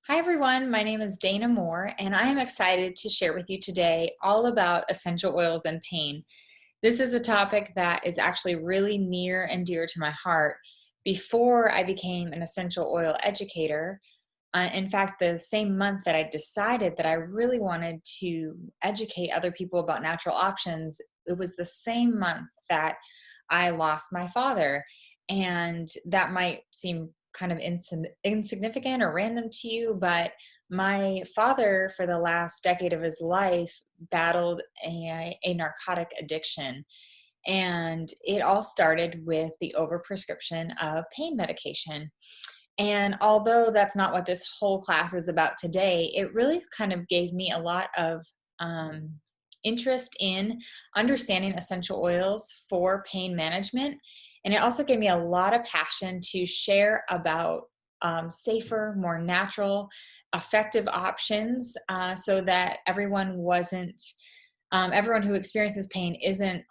Hi everyone, my name is Dana Moore, and I am excited to share with you today all about essential oils and pain. This is a topic that is actually really near and dear to my heart. Before I became an essential oil educator, in fact, the same month that I decided that I really wanted to educate other people about natural options, it was the same month that I lost my father. And that might seem kind of insignificant or random to you, but my father, for the last decade of his life, battled a narcotic addiction. And it all started with the overprescription of pain medication. And although that's not what this whole class is about today, it really kind of gave me a lot of um, interest in understanding essential oils for pain management. And it also gave me a lot of passion to share about safer, more natural, effective options so that everyone who experiences pain isn't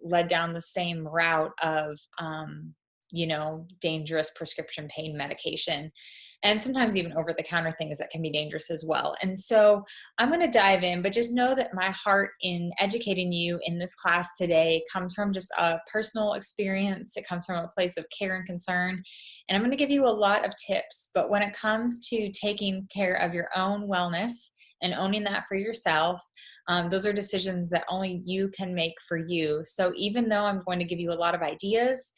led down the same route of dangerous prescription pain medication, and sometimes even over the counter things that can be dangerous as well. And so I'm going to dive in, but just know that my heart in educating you in this class today comes from just a personal experience. It comes from a place of care and concern. And I'm going to give you a lot of tips, but when it comes to taking care of your own wellness and owning that for yourself, those are decisions that only you can make for you. So even though I'm going to give you a lot of ideas,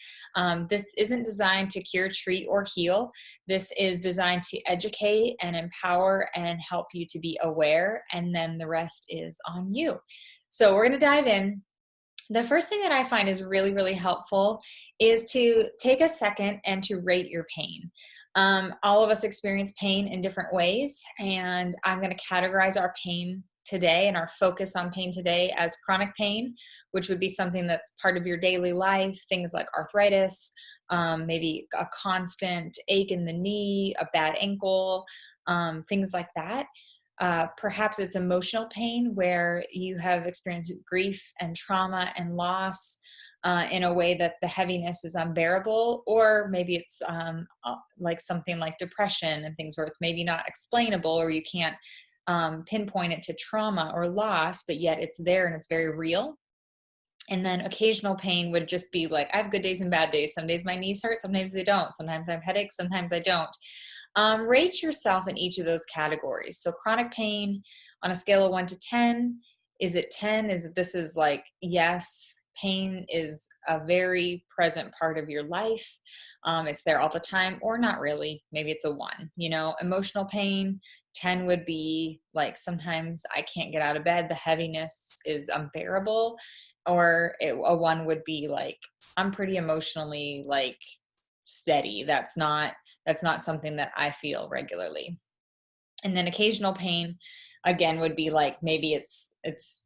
this isn't designed to cure, treat, or heal. This is designed to educate and empower and help you to be aware, and then the rest is on you. So we're going to dive in. The first thing that I find is really, really helpful is to take a second and to rate your pain. All of us experience pain in different ways, and I'm going to categorize our pain today and our focus on pain today as chronic pain, which would be something that's part of your daily life, things like arthritis, maybe a constant ache in the knee, a bad ankle, things like that. Perhaps it's emotional pain where you have experienced grief and trauma and loss in a way that the heaviness is unbearable, or maybe it's like something like depression and things where it's maybe not explainable, or you can't pinpoint it to trauma or loss, but yet it's there and it's very real. And then occasional pain would just be like, I have good days and bad days. Some days my knees hurt, sometimes they don't. Sometimes I have headaches, sometimes I don't. Rate yourself in each of those categories. So chronic pain on a scale of 1 to 10, is it 10? This is like, yes, pain is a very present part of your life. It's there all the time, or not really. Maybe it's a 1. Emotional pain, 10 would be like, sometimes I can't get out of bed. The heaviness is unbearable. Or a 1 would be like, I'm pretty emotionally like steady. That's not something that I feel regularly. And then occasional pain, again, would be like, maybe it's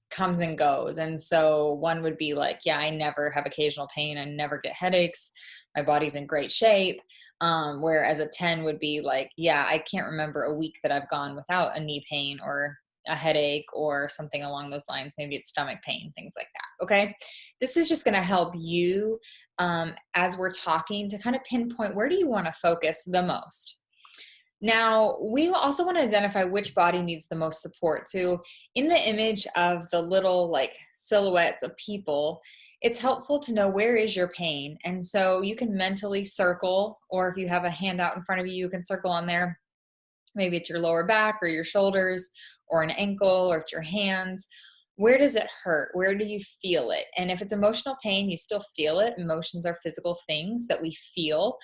comes and goes. And so 1 would be like, yeah, I never have occasional pain. I never get headaches. My body's in great shape. Whereas a 10 would be like, yeah, I can't remember a week that I've gone without a knee pain or a headache or something along those lines. Maybe it's stomach pain, things like that. Okay. This is just going to help you as we're talking to kind of pinpoint, where do you want to focus the most? Now, we also want to identify which body needs the most support. So in the image of the little like silhouettes of people, it's helpful to know, where is your pain? And so you can mentally circle, or if you have a handout in front of you, you can circle on there. Maybe it's your lower back or your shoulders or an ankle or it's your hands. Where does it hurt? Where do you feel it? And if it's emotional pain, you still feel it. Emotions are physical things that we feel.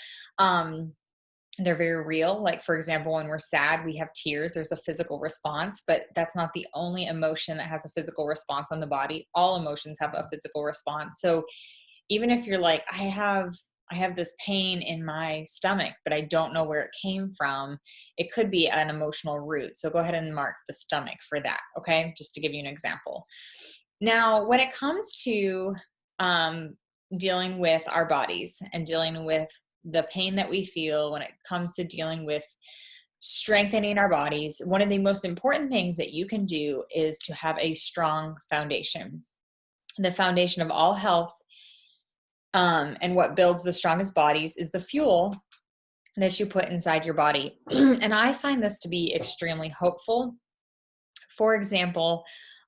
They're very real. Like, for example, when we're sad, we have tears. There's a physical response, but that's not the only emotion that has a physical response on the body. All emotions have a physical response. So even if you're like, I have this pain in my stomach, but I don't know where it came from, it could be an emotional root. So go ahead and mark the stomach for that. Okay. Just to give you an example. Now, when it comes to dealing with our bodies and dealing with the pain that we feel, when it comes to dealing with strengthening our bodies, one of the most important things that you can do is to have a strong foundation. The foundation of all health, and what builds the strongest bodies, is the fuel that you put inside your body. And I find this to be extremely hopeful. For example,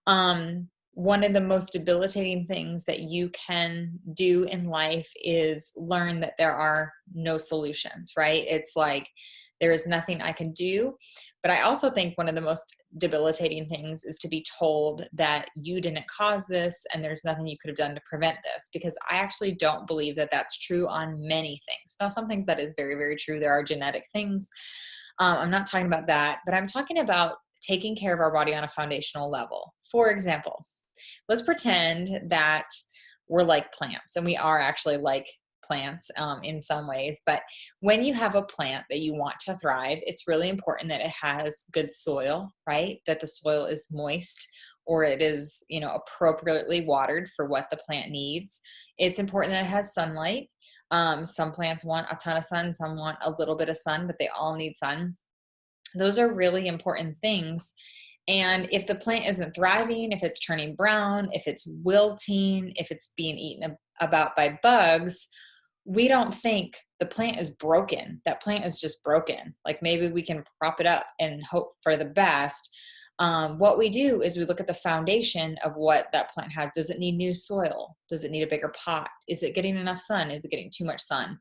one of the most debilitating things that you can do in life is learn that there are no solutions, right? It's like there is nothing I can do. But I also think one of the most debilitating things is to be told that you didn't cause this and there's nothing you could have done to prevent this, because I actually don't believe that that's true on many things. Now, some things that is very, very true. There are genetic things. I'm not talking about that, but I'm talking about taking care of our body on a foundational level. For example, let's pretend that we're like plants, and we are actually like plants in some ways. But when you have a plant that you want to thrive, it's really important that it has good soil, right? That the soil is moist, or it is, appropriately watered for what the plant needs. It's important that it has sunlight. Some plants want a ton of sun, some want a little bit of sun, but they all need sun. Those are really important things. And if the plant isn't thriving, if it's turning brown, if it's wilting, if it's being eaten about by bugs, we don't think the plant is broken. That plant is just broken. Like, maybe we can prop it up and hope for the best. What we do is we look at the foundation of what that plant has. Does it need new soil? Does it need a bigger pot? Is it getting enough sun? Is it getting too much sun?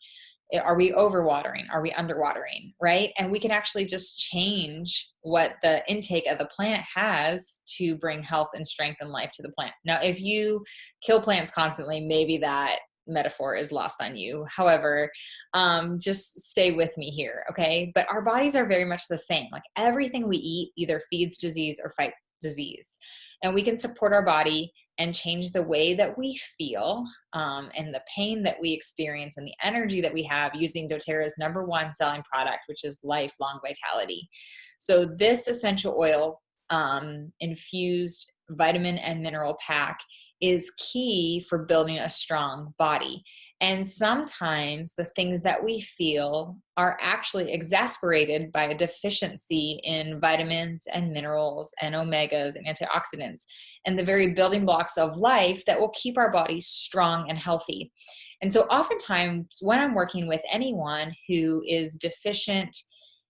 Are we overwatering? Are we underwatering? Right? And we can actually just change what the intake of the plant has to bring health and strength and life to the plant. Now, if you kill plants constantly, maybe that metaphor is lost on you. However, just stay with me here. Okay. But our bodies are very much the same. Like, everything we eat either feeds disease or fights disease. And we can support our body and change the way that we feel, and the pain that we experience and the energy that we have using doTERRA's #1 selling product, which is Lifelong Vitality. So this essential oil infused vitamin and mineral pack is key for building a strong body. And sometimes the things that we feel are actually exasperated by a deficiency in vitamins and minerals and omegas and antioxidants, and the very building blocks of life that will keep our bodies strong and healthy. And so oftentimes when I'm working with anyone who is deficient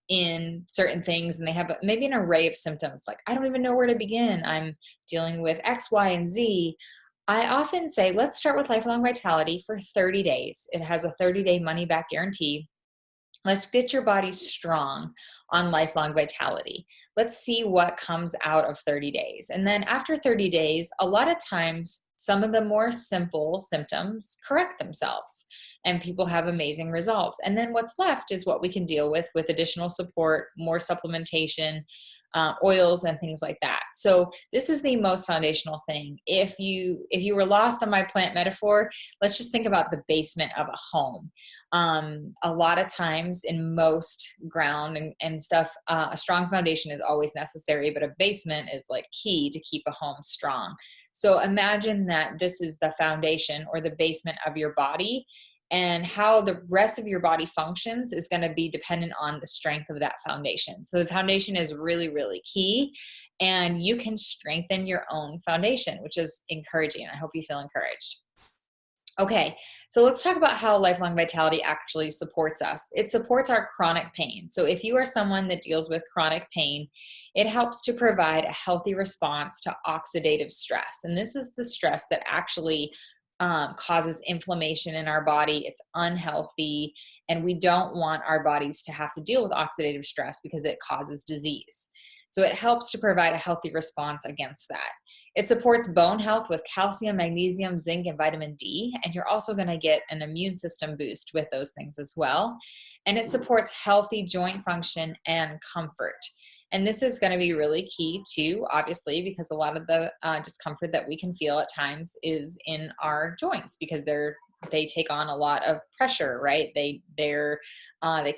in certain things and they have maybe an array of symptoms, like, I don't even know where to begin, I'm dealing with X, Y, and Z, I often say, let's start with Lifelong Vitality for 30 days. It has a 30-day money-back guarantee. Let's get your body strong on Lifelong Vitality. Let's see what comes out of 30 days. And then after 30 days, a lot of times, some of the more simple symptoms correct themselves and people have amazing results. And then what's left is what we can deal with additional support, more supplementation, oils and things like that. So this is the most foundational thing. If you were lost on my plant metaphor, let's just think about the basement of a home. A lot of times in most ground and stuff, a strong foundation is always necessary, but a basement is like key to keep a home strong. So imagine that this is the foundation or the basement of your body, and how the rest of your body functions is going to be dependent on the strength of that foundation. So the foundation is really, really key, and you can strengthen your own foundation, which is encouraging. I hope you feel encouraged. Okay, so let's talk about how Lifelong Vitality actually supports us. It supports our chronic pain. So if you are someone that deals with chronic pain, it helps to provide a healthy response to oxidative stress. And this is the stress that actually causes inflammation in our body. It's unhealthy, and we don't want our bodies to have to deal with oxidative stress because it causes disease. So it helps to provide a healthy response against that. It supports bone health with calcium, magnesium, zinc, and vitamin D. And you're also going to get an immune system boost with those things as well. And it supports healthy joint function and comfort. And this is going to be really key too, obviously, because a lot of the discomfort that we can feel at times is in our joints because they take on a lot of pressure, right? They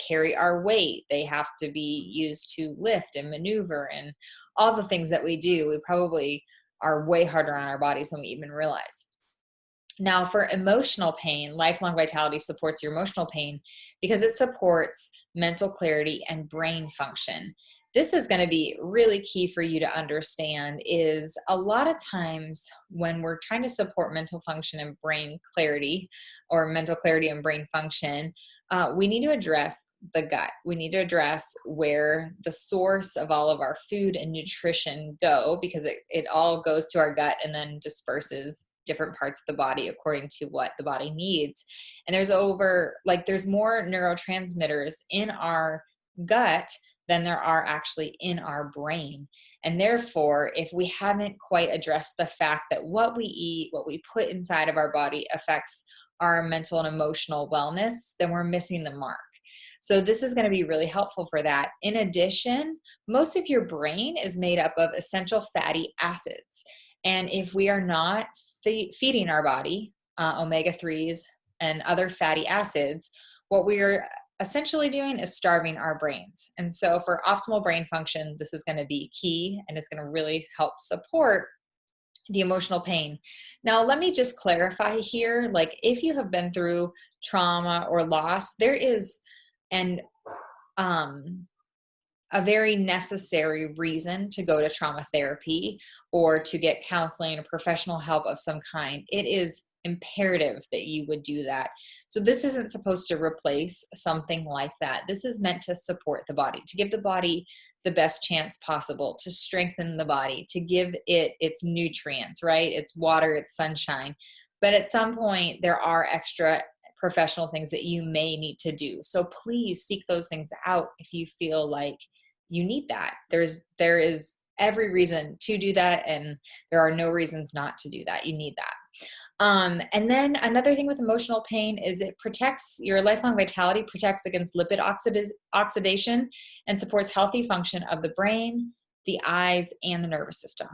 carry our weight. They have to be used to lift and maneuver and all the things that we do. We probably are way harder on our bodies than we even realize. Now, for emotional pain, Lifelong Vitality supports your emotional pain because it supports mental clarity and brain function. this is going to be really key for you to understand is a lot of times when we're trying to support mental function and brain clarity, or mental clarity and brain function, we need to address the gut. We need to address where the source of all of our food and nutrition go, because it all goes to our gut and then disperses different parts of the body according to what the body needs. And there's more neurotransmitters in our gut than there are actually in our brain. And therefore, if we haven't quite addressed the fact that what we eat, what we put inside of our body affects our mental and emotional wellness, then we're missing the mark. So this is going to be really helpful for that. In addition, most of your brain is made up of essential fatty acids. And if we are not feeding our body omega-3s and other fatty acids, what we are essentially doing is starving our brains. And so for optimal brain function, this is going to be key, and it's going to really help support the emotional pain. Now, let me just clarify here, like if you have been through trauma or loss, there is a very necessary reason to go to trauma therapy or to get counseling or professional help of some kind. It is imperative that you would do that. So this isn't supposed to replace something like that. This is meant to support the body, to give the body the best chance possible, to strengthen the body, to give it its nutrients, right? Its water, its sunshine. But at some point, there are extra professional things that you may need to do. So please seek those things out if you feel like you need that. There is every reason to do that, and there are no reasons not to do that. You need that. And then another thing with emotional pain is it protects your lifelong vitality, protects against lipid oxidation, and supports healthy function of the brain, the eyes, and the nervous system.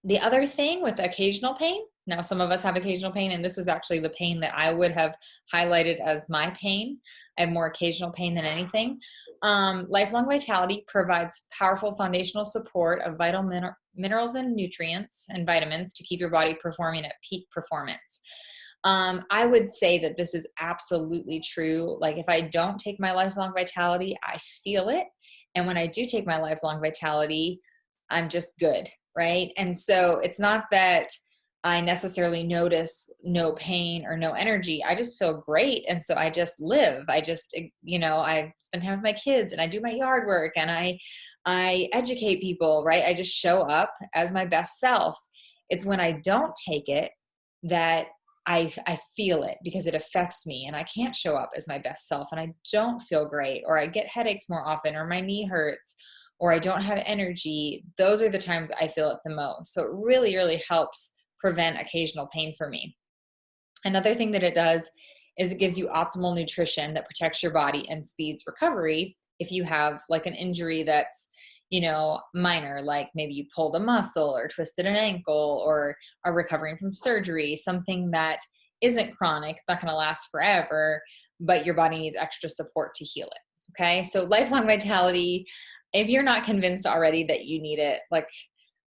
The other thing with occasional pain, now some of us have occasional pain, and this is actually the pain that I would have highlighted as my pain. I have more occasional pain than anything. Lifelong vitality provides powerful foundational support of vital minerals and nutrients and vitamins to keep your body performing at peak performance. I would say that this is absolutely true. Like if I don't take my lifelong vitality, I feel it. And when I do take my lifelong vitality, I'm just good, right? And so it's not that I necessarily notice no pain or no energy. I just feel great. And so I just live. I just, I spend time with my kids and I do my yard work and I educate people, right? I just show up as my best self. It's when I don't take it that I feel it, because it affects me and I can't show up as my best self and I don't feel great, or I get headaches more often, or my knee hurts, or I don't have energy. Those are the times I feel it the most. So it really, really helps prevent occasional pain for me. Another thing that it does is it gives you optimal nutrition that protects your body and speeds recovery. If you have like an injury that's, minor, like maybe you pulled a muscle or twisted an ankle or are recovering from surgery, something that isn't chronic, it's not going to last forever, but your body needs extra support to heal it. Okay. So lifelong vitality, if you're not convinced already that you need it,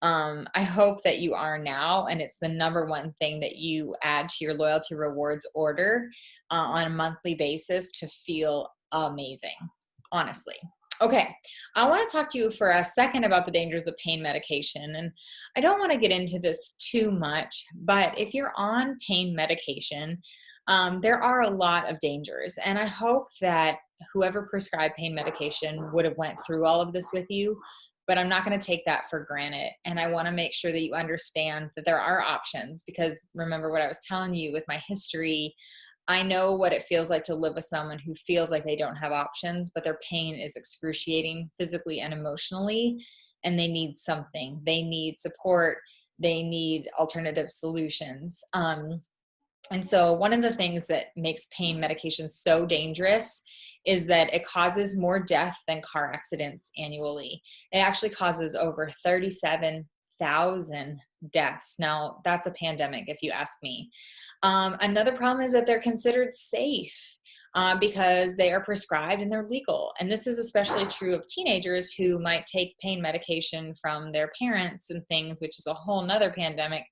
I hope that you are now, and it's the number one thing that you add to your loyalty rewards order on a monthly basis to feel amazing, honestly. Okay, I want to talk to you for a second about the dangers of pain medication, and I don't want to get into this too much, but if you're on pain medication, there are a lot of dangers, and I hope that whoever prescribed pain medication would have went through all of this with you. But I'm not going to take that for granted. And I want to make sure that you understand that there are options, because remember what I was telling you with my history, I know what it feels like to live with someone who feels like they don't have options, but their pain is excruciating physically and emotionally, and they need something. They need support. They need alternative solutions. And so one of the things that makes pain medication so dangerous is that it causes more death than car accidents annually. It actually causes over 37,000 deaths. Now, that's a pandemic, if you ask me. Another problem is that they're considered safe because they are prescribed and they're legal. And this is especially true of teenagers who might take pain medication from their parents and things, which is a whole nother pandemic.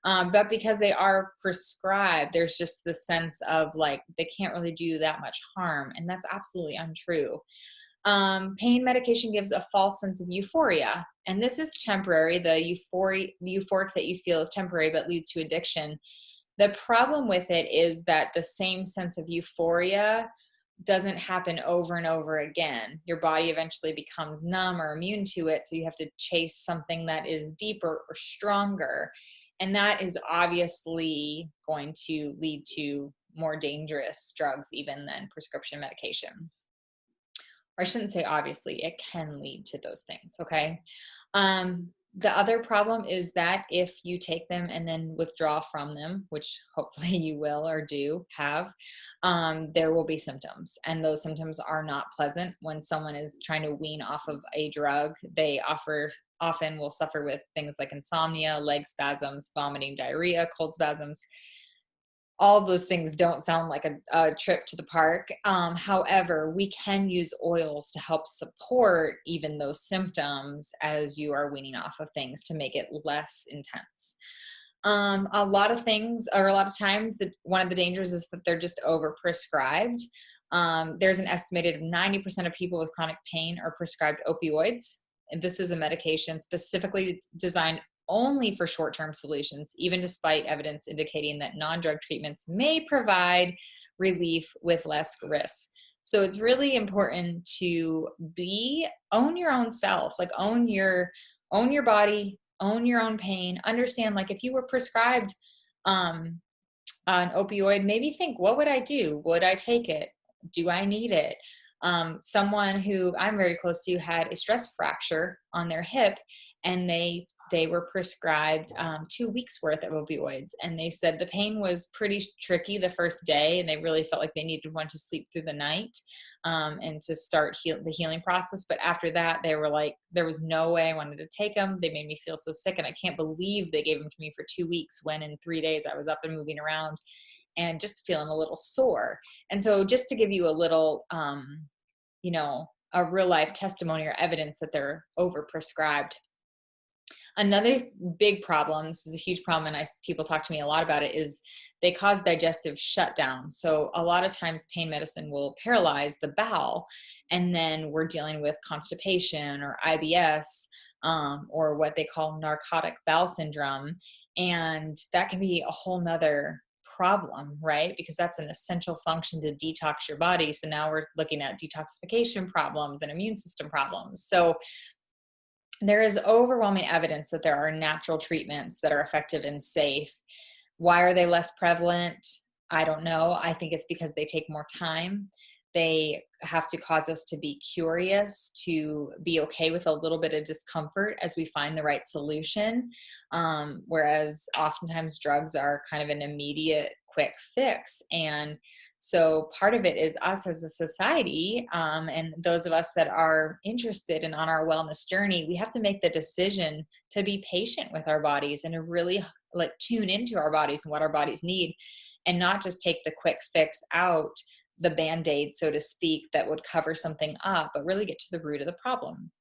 But because they are prescribed, there's just this sense of like they can't really do that much harm. And that's absolutely untrue. Pain medication gives a false sense of euphoria, and this is temporary. The euphoric that you feel is temporary, but leads to addiction. The problem with it is that the same sense of euphoria doesn't happen over and over again. Your body eventually becomes numb or immune to it, so you have to chase something that is deeper or stronger. And that is obviously going to lead to more dangerous drugs even than prescription medication. Or I shouldn't say obviously, it can lead to those things, okay? The other problem is that if you take them and then withdraw from them, which hopefully you will or do have, there will be symptoms. And those symptoms are not pleasant. When someone is trying to wean off of a drug, they often will suffer with things like insomnia, leg spasms, vomiting, diarrhea, cold spasms. All of those things don't sound like a trip to the park. However, we can use oils to help support even those symptoms as you are weaning off of things to make it less intense. A lot of things, or a lot of times, that one of the dangers is that they're just overprescribed. There's an estimated 90% of people with chronic pain are prescribed opioids. And this is a medication specifically designed only for short-term solutions, even despite evidence indicating that non-drug treatments may provide relief with less risk. So it's really important to own your own self, like own your body, own your own pain, understand, like if you were prescribed an opioid, maybe think, what would I do? Would I take it? Do I need it? Someone who I'm very close to had a stress fracture on their hip, and they were prescribed 2 weeks worth of opioids, and they said the pain was pretty tricky the first day, and they really felt like they needed one to sleep through the night and to start the healing process. But after that, they were like, there was no way I wanted to take them. They made me feel so sick, and I can't believe they gave them to me for 2 weeks when in 3 days I was up and moving around and just feeling a little sore. And so just to give you a little a real life testimony or evidence that they're overprescribed. Another big problem, this is a huge problem, and people talk to me a lot about it, is they cause digestive shutdown. So a lot of times pain medicine will paralyze the bowel, and then we're dealing with constipation or IBS, or what they call narcotic bowel syndrome. And that can be a whole nother problem, right? Because that's an essential function to detox your body. So now we're looking at detoxification problems and immune system problems. So there is overwhelming evidence that there are natural treatments that are effective and safe. Why are they less prevalent? I don't know. I think it's because they take more time. They have to cause us to be curious, to be okay with a little bit of discomfort as we find the right solution. Whereas oftentimes drugs are kind of an immediate quick fix. And so part of it is us as a society, and those of us that are interested and on our wellness journey, we have to make the decision to be patient with our bodies and to really tune into our bodies and what our bodies need, and not just take the quick fix out, the Band-Aid, so to speak, that would cover something up, but really get to the root of the problem.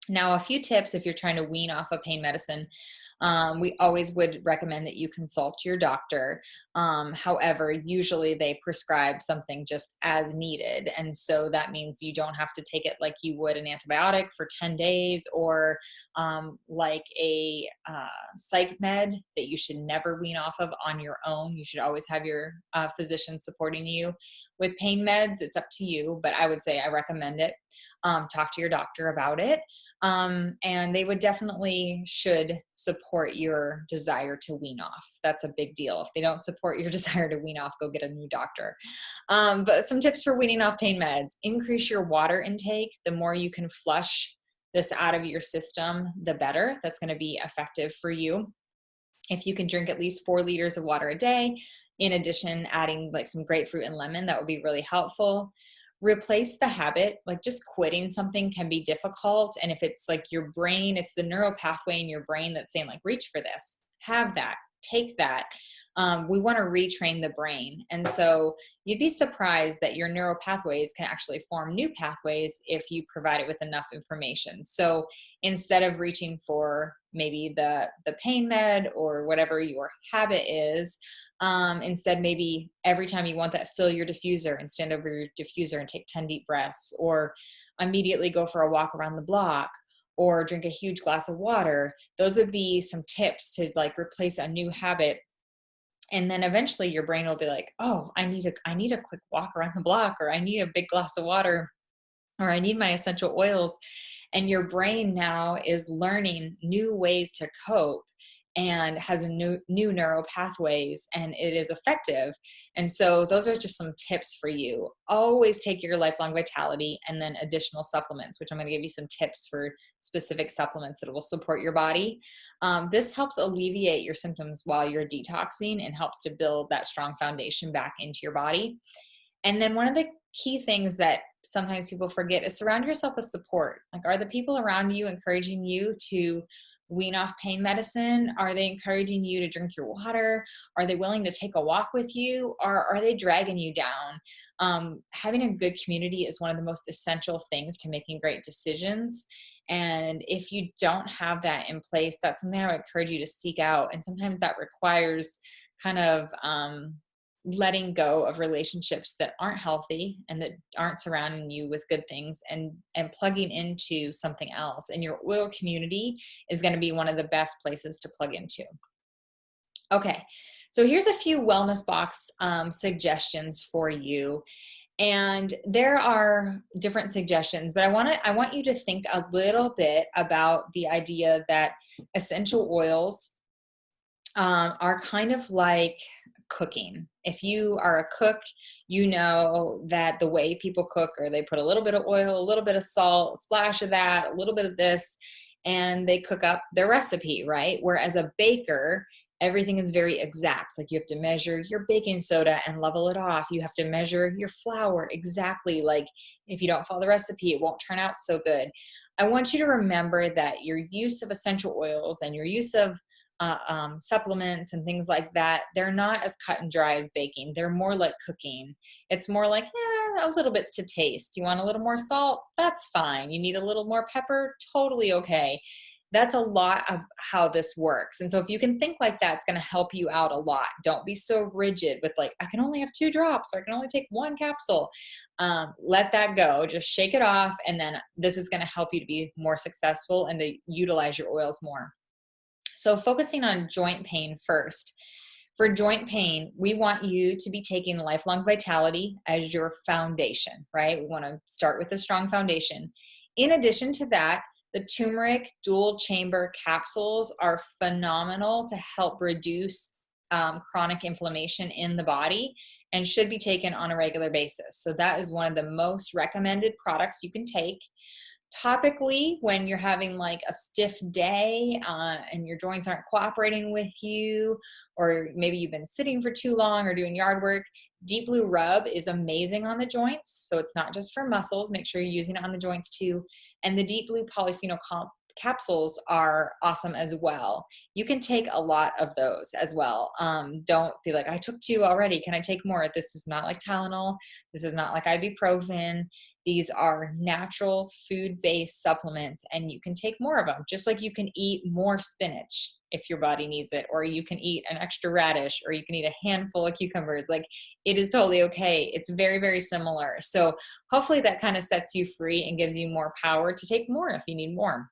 Now, a few tips if you're trying to wean off of pain medicine. We always would recommend that you consult your doctor. However, usually they prescribe something just as needed. And so that means you don't have to take it like you would an antibiotic for 10 days, or like a psych med that you should never wean off of on your own. You should always have your physician supporting you. With pain meds, it's up to you, but I would say I recommend it. Talk to your doctor about it. And they would definitely should support your desire to wean off. That's a big deal. If they don't support your desire to wean off, go get a new doctor. But some tips for weaning off pain meds: increase your water intake. The more you can flush this out of your system, the better. That's going to be effective for you. If you can drink at least 4 liters of water a day, in addition, adding like some grapefruit and lemon, that would be really helpful. Replace the habit. Like just quitting something can be difficult. And if it's like your brain, it's the neural pathway in your brain that's saying like, reach for this, have that, take that. we want to retrain the brain. And so you'd be surprised that your neural pathways can actually form new pathways if you provide it with enough information. So instead of reaching for maybe the pain med or whatever your habit is, instead, maybe every time you want that, fill your diffuser and stand over your diffuser and take 10 deep breaths, or immediately go for a walk around the block, or drink a huge glass of water. Those would be some tips to like replace a new habit. And then eventually your brain will be like, oh, I need a quick walk around the block, or I need a big glass of water, or I need my essential oils. And your brain now is learning new ways to cope and has new neural pathways, and it is effective. And so those are just some tips for you. Always take your lifelong vitality and then additional supplements, which I'm going to give you some tips for specific supplements that will support your body. This helps alleviate your symptoms while you're detoxing and helps to build that strong foundation back into your body. And then one of the key things that sometimes people forget is surround yourself with support. Like, are the people around you encouraging you to wean off pain medicine? Are they encouraging you to drink your water? Are they willing to take a walk with you? Or are they dragging you down? Having a good community is one of the most essential things to making great decisions. And if you don't have that in place, that's something I would encourage you to seek out. And sometimes that requires kind of letting go of relationships that aren't healthy and that aren't surrounding you with good things, and plugging into something else. And your oil community is going to be one of the best places to plug into. Okay, so here's a few wellness box suggestions for you. And there are different suggestions, but I want you to think a little bit about the idea that essential oils are kind of like cooking. If you are a cook, you know that the way people cook, or they put a little bit of oil, a little bit of salt, a splash of that, a little bit of this, and they cook up their recipe, right? Whereas a baker, everything is very exact. Like, you have to measure your baking soda and level it off. You have to measure your flour exactly. Like, if you don't follow the recipe, it won't turn out so good. I want you to remember that your use of essential oils and your use of supplements and things like that, they're not as cut and dry as baking. They're more like cooking. It's more like, a little bit to taste. You want a little more salt? That's fine. You need a little more pepper? Totally okay. That's a lot of how this works. And so if you can think like that, it's going to help you out a lot. Don't be so rigid with like, I can only have 2 drops, or I can only take 1 capsule. Let that go. Just shake it off. And then this is going to help you to be more successful and to utilize your oils more. So focusing on joint pain first. For joint pain, we want you to be taking lifelong vitality as your foundation, right? We want to start with a strong foundation. In addition to that, the turmeric dual chamber capsules are phenomenal to help reduce chronic inflammation in the body, and should be taken on a regular basis. So that is one of the most recommended products you can take. Topically, when you're having like a stiff day and your joints aren't cooperating with you, or maybe you've been sitting for too long or doing yard work, Deep Blue Rub is amazing on the joints. So it's not just for muscles. Make sure you're using it on the joints too. And the Deep Blue polyphenol capsules are awesome as well. You can take a lot of those as well. Don't be like, I took 2 already. Can I take more? This is not like Tylenol. This is not like ibuprofen. These are natural food-based supplements, and you can take more of them, just like you can eat more spinach if your body needs it, or you can eat an extra radish, or you can eat a handful of cucumbers. Like, it is totally okay. It's very, very similar. So hopefully that kind of sets you free and gives you more power to take more if you need more.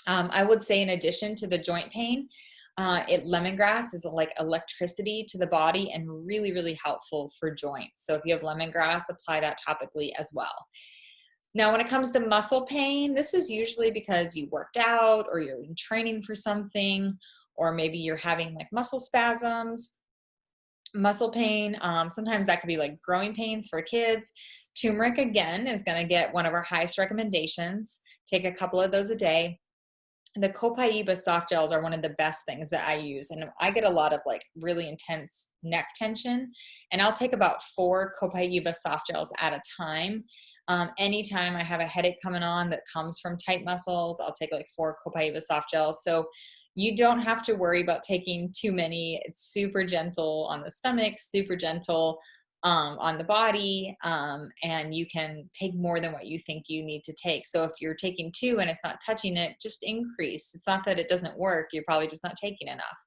I would say, in addition to the joint pain, lemongrass is like electricity to the body and really, really helpful for joints. So if you have lemongrass, apply that topically as well. Now, when it comes to muscle pain, this is usually because you worked out, or you're in training for something, or maybe you're having like muscle spasms. Muscle pain, sometimes that could be like growing pains for kids. Turmeric, again, is going to get one of our highest recommendations. Take a couple of those a day. The Copaiba soft gels are one of the best things that I use. And I get a lot of like really intense neck tension, and I'll take about 4 Copaiba soft gels at a time. Anytime I have a headache coming on that comes from tight muscles, I'll take like 4 Copaiba soft gels. So You don't have to worry about taking too many. It's super gentle on the stomach, super gentle on the body, and you can take more than what you think you need to take. So if you're taking 2 and it's not touching it, just increase. It's not that it doesn't work, you're probably just not taking enough.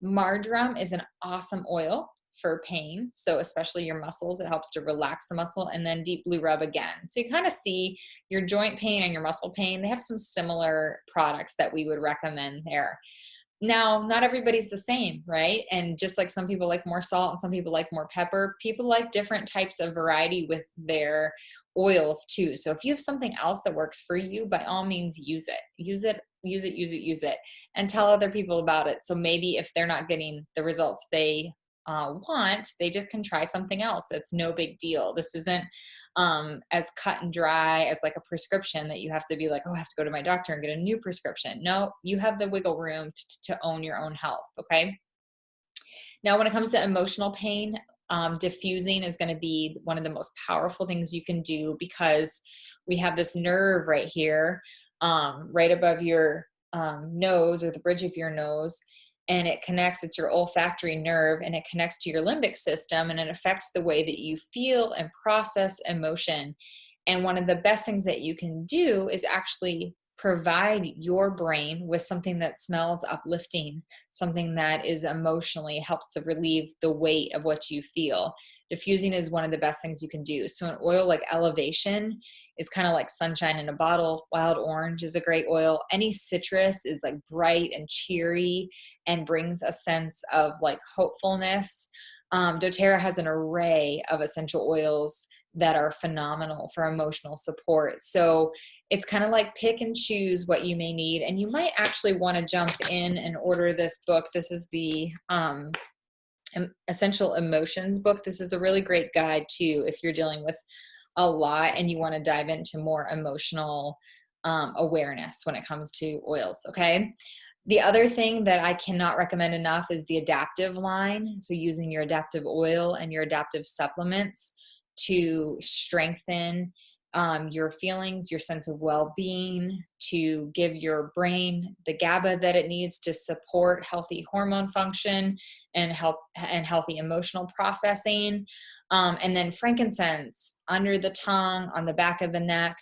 Marjoram is an awesome oil for pain. So especially your muscles, it helps to relax the muscle. And then deep blue rub again. So you kind of see your joint pain and your muscle pain, they have some similar products that we would recommend there. Now, not everybody's the same, right? And just like some people like more salt and some people like more pepper, people like different types of variety with their oils too. So if you have something else that works for you, by all means, use it. Use it, use it, use it, use it, and tell other people about it. So maybe if they're not getting the results they want, they just can try something else. It's no big deal. This isn't as cut and dry as like a prescription that you have to be like, oh, I have to go to my doctor and get a new prescription. No, you have the wiggle room to own your own health. Okay. Now, when it comes to emotional pain, diffusing is going to be one of the most powerful things you can do, because we have this nerve right here, right above your nose, or the bridge of your nose, and it connects, it's your olfactory nerve, and it connects to your limbic system, and it affects the way that you feel and process emotion. And one of the best things that you can do is actually provide your brain with something that smells uplifting, something that is emotionally helps to relieve the weight of what you feel. Diffusing is one of the best things you can do. So an oil like Elevation is kind of like sunshine in a bottle. Wild orange is a great oil. Any citrus is like bright and cheery and brings a sense of like hopefulness. doTERRA has an array of essential oils that are phenomenal for emotional support. So it's kind of like pick and choose what you may need. And you might actually want to jump in and order this book. This is the Essential Emotions book. This is a really great guide too, if you're dealing with a lot and you want to dive into more emotional awareness when it comes to oils. Okay. The other thing that I cannot recommend enough is the adaptive line. So using your adaptive oil and your adaptive supplements to strengthen your feelings, your sense of well-being, to give your brain the GABA that it needs to support healthy hormone function and healthy emotional processing. And then frankincense under the tongue, on the back of the neck.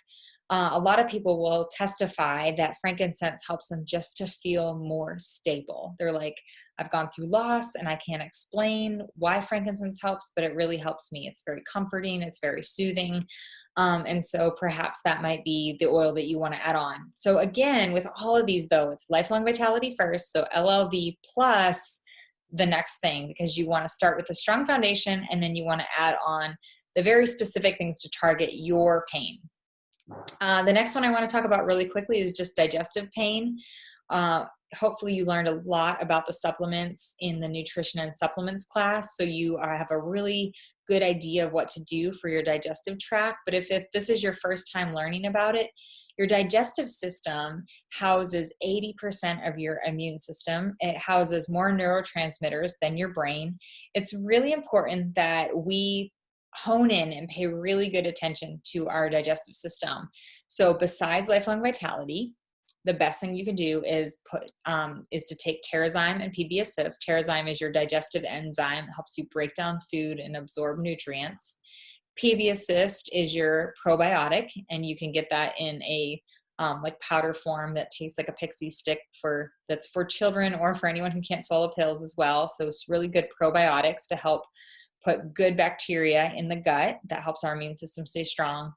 A lot of people will testify that frankincense helps them just to feel more stable. They're like, I've gone through loss and I can't explain why frankincense helps, but it really helps me. It's very comforting. It's very soothing. And so perhaps that might be the oil that you want to add on. So again, with all of these though, it's lifelong vitality first. So LLV plus the next thing, because you want to start with a strong foundation and then you want to add on the very specific things to target your pain. The next one I want to talk about really quickly is just digestive pain. Hopefully you learned a lot about the supplements in the nutrition and supplements class, so you have a really good idea of what to do for your digestive tract. But if this is your first time learning about it, your digestive system houses 80% of your immune system. It houses more neurotransmitters than your brain. It's really important that we hone in and pay really good attention to our digestive system. So besides lifelong vitality, the best thing you can do is to take Terrazyme and PB Assist. Terrazyme is your digestive enzyme. It helps you break down food and absorb nutrients. PB Assist is your probiotic, and you can get that in a like powder form that tastes like a pixie stick that's for children or for anyone who can't swallow pills as well. So it's really good probiotics to help put good bacteria in the gut. That helps our immune system stay strong.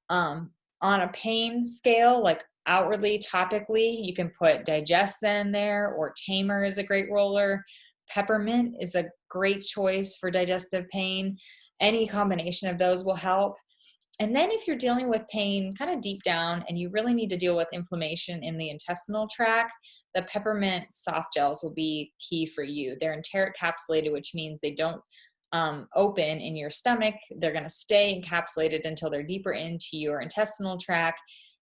On a pain scale, like outwardly, topically, you can put Digesta in there, or Tamer is a great roller. Peppermint is a great choice for digestive pain. Any combination of those will help. And then if you're dealing with pain kind of deep down and you really need to deal with inflammation in the intestinal tract, the peppermint soft gels will be key for you. They're enteric capsulated, which means they don't open in your stomach. They're going to stay encapsulated until they're deeper into your intestinal tract.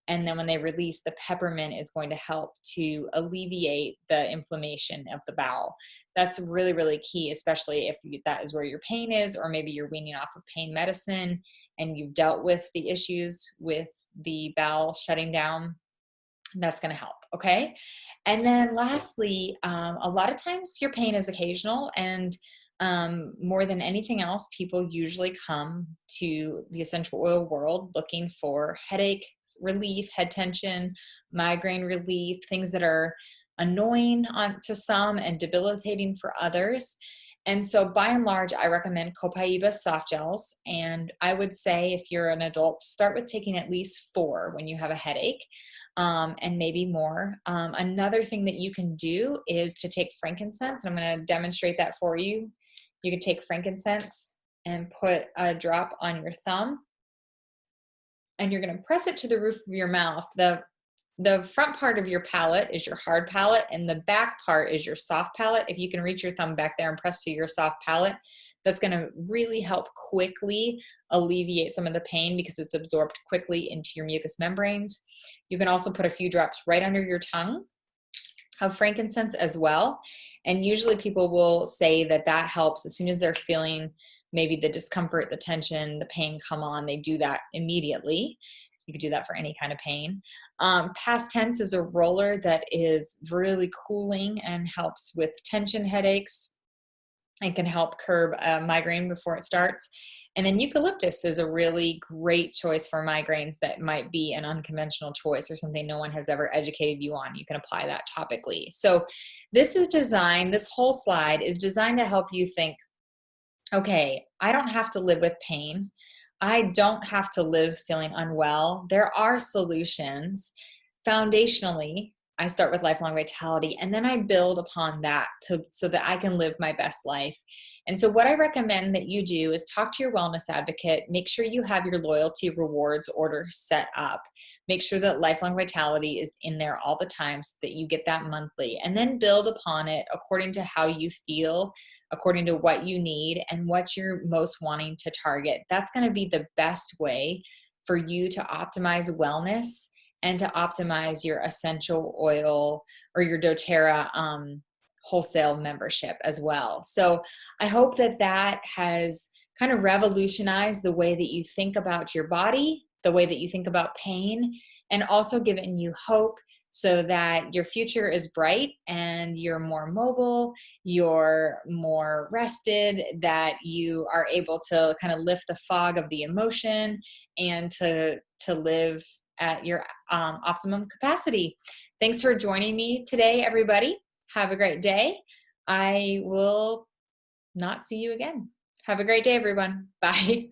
And then when they release, the peppermint is going to help to alleviate the inflammation of the bowel. That's really, really key, especially if that is where your pain is, or maybe you're weaning off of pain medicine and you've dealt with the issues with the bowel shutting down. That's going to help. Okay. And then lastly, a lot of times your pain is occasional, and more than anything else, people usually come to the essential oil world looking for headache relief, head tension, migraine relief, things that are annoying to some and debilitating for others. And so by and large, I recommend Copaiba soft gels. And I would say if you're an adult, start with taking at least 4 when you have a headache, and maybe more. Another thing that you can do is to take frankincense. And I'm going to demonstrate that for you. You can take frankincense and put a drop on your thumb, and you're going to press it to the roof of your mouth. The front part of your palate is your hard palate, and the back part is your soft palate. If you can reach your thumb back there and press to your soft palate, that's going to really help quickly alleviate some of the pain because it's absorbed quickly into your mucous membranes. You can also put a few drops right under your tongue of frankincense as well. And usually people will say that that helps as soon as they're feeling maybe the discomfort, the tension, the pain come on, they do that immediately. You could do that for any kind of pain. Past tense is a roller that is really cooling and helps with tension headaches and can help curb a migraine before it starts. And then eucalyptus is a really great choice for migraines that might be an unconventional choice or something no one has ever educated you on. You can apply that topically. So this whole slide is designed to help you think, okay, I don't have to live with pain. I don't have to live feeling unwell. There are solutions. Foundationally, I start with lifelong vitality, and then I build upon that so that I can live my best life. And so what I recommend that you do is talk to your wellness advocate. Make sure you have your loyalty rewards order set up. Make sure that lifelong vitality is in there all the time so that you get that monthly, and then build upon it according to how you feel, according to what you need and what you're most wanting to target. That's going to be the best way for you to optimize wellness and to optimize your essential oil or your doTERRA wholesale membership as well. So I hope that that has kind of revolutionized the way that you think about your body, the way that you think about pain, and also given you hope so that your future is bright and you're more mobile, you're more rested, that you are able to kind of lift the fog of the emotion and to live at your optimum capacity. Thanks for joining me today, everybody. Have a great day. I will not see you again. Have a great day, everyone. Bye.